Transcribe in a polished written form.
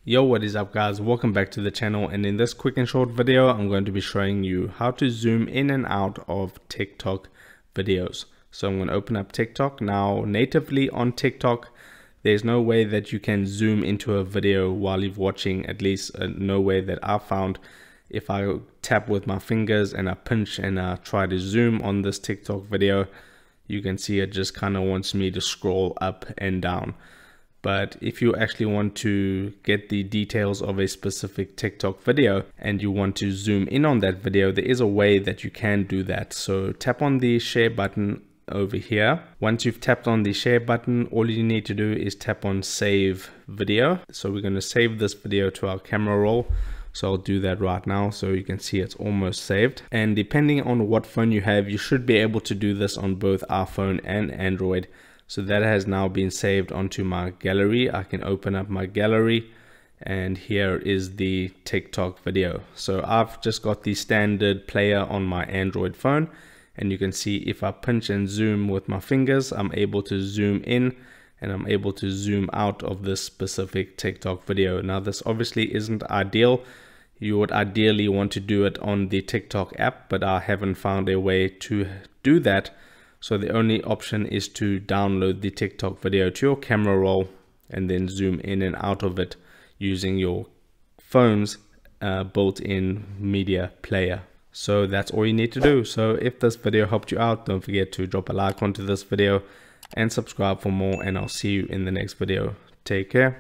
Yo, what is up guys, welcome back to the channel, and in this quick and short video I'm going to be showing you how to zoom in and out of TikTok videos. So I'm going to open up TikTok. Now natively on TikTok there's no way that you can zoom into a video while you're watching, at least no way that I found. If I tap with my fingers and I pinch and I try to zoom on this TikTok video, you can see it just kind of wants me to scroll up and down. But if you actually want to get the details of a specific TikTok video and you want to zoom in on that video, there is a way that you can do that. So tap on the share button over here. Once you've tapped on the share button, all you need to do is tap on save video. So we're going to save this video to our camera roll. So I'll do that right now so you can see it's almost saved. And depending on what phone you have, you should be able to do this on both iPhone and Android. So that has now been saved onto my gallery. I can open up my gallery and here is the TikTok video. So I've just got the standard player on my Android phone, and you can see if I pinch and zoom with my fingers, I'm able to zoom in and I'm able to zoom out of this specific TikTok video. Now this obviously isn't ideal. You would ideally want to do it on the TikTok app, but I haven't found a way to do that. So the only option is to download the TikTok video to your camera roll and then zoom in and out of it using your phone's built-in media player. So that's all you need to do. So if this video helped you out, don't forget to drop a like onto this video and subscribe for more, and I'll see you in the next video. Take care.